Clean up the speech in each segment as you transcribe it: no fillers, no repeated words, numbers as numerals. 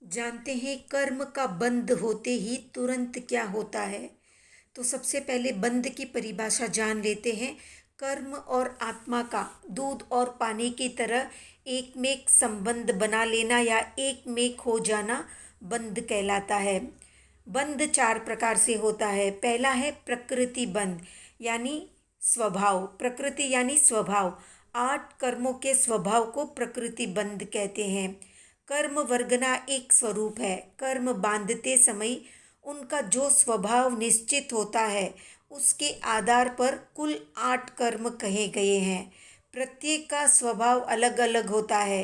जानते हैं कर्म का बंध होते ही तुरंत क्या होता है। तो सबसे पहले बंध की परिभाषा जान लेते हैं। कर्म और आत्मा का दूध और पानी की तरह एक में एक संबंध बना लेना या एक में एक हो जाना बंध कहलाता है। बंध चार प्रकार से होता है। पहला है प्रकृति बंध यानी स्वभाव। प्रकृति यानी स्वभाव। 8 कर्मों के स्वभाव को प्रकृति बंध कहते हैं। कर्म वर्गना एक स्वरूप है। कर्म बांधते समय उनका जो स्वभाव निश्चित होता है उसके आधार पर कुल 8 कर्म कहे गए हैं। प्रत्येक का स्वभाव अलग अलग होता है।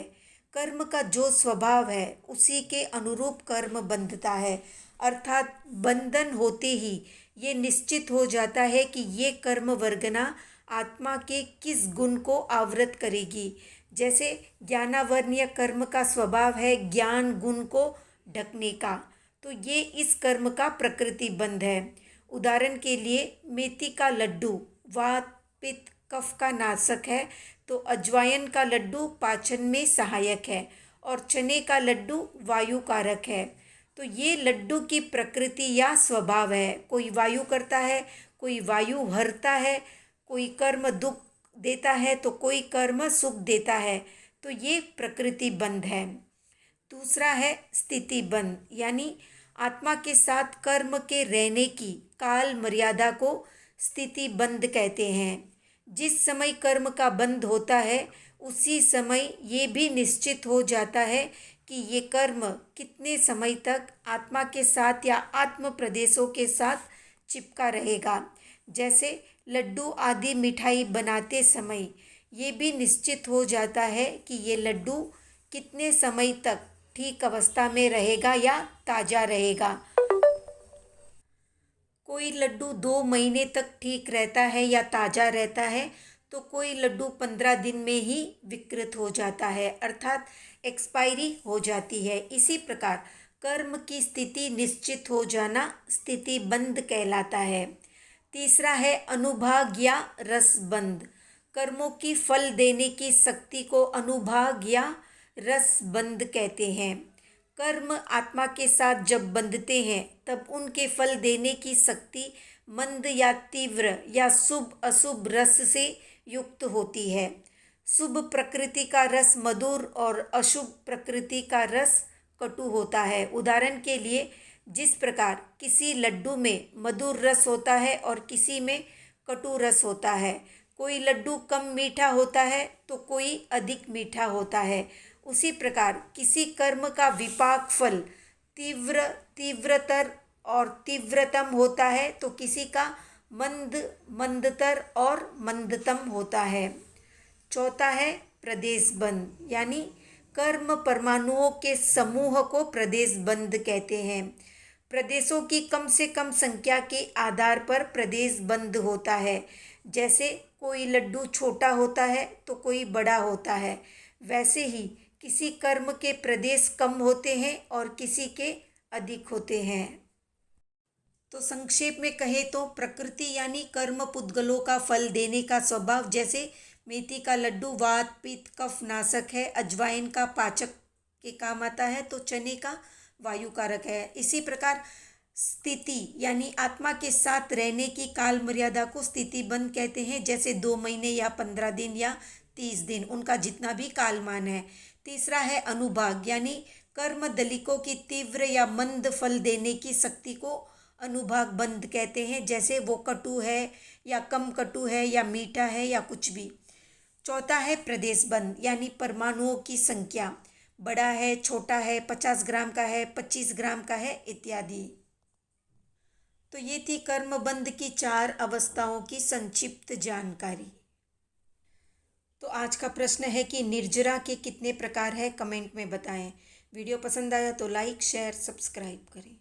कर्म का जो स्वभाव है उसी के अनुरूप कर्म बंधता है। अर्थात बंधन होते ही ये निश्चित हो जाता है कि ये कर्म वर्गना आत्मा के किस गुण को आवृत करेगी। जैसे ज्ञानावर्ण्य कर्म का स्वभाव है ज्ञान गुण को ढकने का, तो ये इस कर्म का प्रकृति बंध है। उदाहरण के लिए मेथी का लड्डू वात पित्त कफ का नाशक है, तो अजवाइन का लड्डू पाचन में सहायक है और चने का लड्डू वायु कारक है। तो ये लड्डू की प्रकृति या स्वभाव है। कोई वायु करता है, कोई वायु हरता है, कोई कर्म दुख देता है तो कोई कर्म सुख देता है। तो ये प्रकृति बंध है। दूसरा है स्थिति बंध यानी आत्मा के साथ कर्म के रहने की काल मर्यादा को स्थिति बंध कहते हैं। जिस समय कर्म का बंध होता है उसी समय ये भी निश्चित हो जाता है कि ये कर्म कितने समय तक आत्मा के साथ या आत्म प्रदेशों के साथ चिपका रहेगा। जैसे लड्डू आदि मिठाई बनाते समय ये भी निश्चित हो जाता है कि ये लड्डू कितने समय तक ठीक अवस्था में रहेगा या ताज़ा रहेगा। कोई लड्डू 2 महीने तक ठीक रहता है या ताज़ा रहता है, तो कोई लड्डू 15 दिन में ही विकृत हो जाता है, अर्थात एक्सपायरी हो जाती है। इसी प्रकार कर्म की स्थिति निश्चित हो जाना स्थिति बंध कहलाता है। तीसरा है अनुभाग या रसबंध। कर्मों की फल देने की शक्ति को अनुभाग या रसबंध कहते हैं। कर्म आत्मा के साथ जब बंधते हैं तब उनके फल देने की शक्ति मंद या तीव्र या शुभ अशुभ रस से युक्त होती है। शुभ प्रकृति का रस मधुर और अशुभ प्रकृति का रस कटु होता है। उदाहरण के लिए जिस प्रकार किसी लड्डू में मधुर रस होता है और किसी में कटु रस होता है। कोई लड्डू कम मीठा होता है तो कोई अधिक मीठा होता है। उसी प्रकार किसी कर्म का विपाक फल तीव्रतर और तीव्रतम होता है तो किसी का मंदतर और मंदतम होता है। चौथा है प्रदेश बंध यानी कर्म परमाणुओं के समूह को प्रदेश बंध कहते हैं। प्रदेशों की कम से कम संख्या के आधार पर प्रदेश बंध होता है। जैसे कोई लड्डू छोटा होता है तो कोई बड़ा होता है, वैसे ही किसी कर्म के प्रदेश कम होते हैं और किसी के अधिक होते हैं। तो संक्षेप में कहें तो प्रकृति यानी कर्म पुद्गलों का फल देने का स्वभाव। जैसे मेथी का लड्डू वात पित्त कफ नाशक है, अजवाइन का पाचक के काम आता है, तो चने का वायु कारक है। इसी प्रकार स्थिति यानी आत्मा के साथ रहने की काल मर्यादा को स्थिति बंध कहते हैं। जैसे 2 महीने या 15 दिन या 30 दिन, उनका जितना भी कालमान है। तीसरा है अनुभाग यानी कर्म दलिकों की तीव्र या मंद फल देने की शक्ति को अनुभाग बंध कहते हैं। जैसे वो कटु है या कम कटु है या मीठा है या कुछ भी। चौथा है प्रदेश बंध यानी परमाणुओं की संख्या, बड़ा है छोटा है 50 ग्राम का है 25 ग्राम का है इत्यादि। तो ये थी कर्म बंध की 4 अवस्थाओं की संक्षिप्त जानकारी। तो आज का प्रश्न है कि निर्जरा के कितने प्रकार है, कमेंट में बताएं। वीडियो पसंद आया तो लाइक शेयर सब्सक्राइब करें।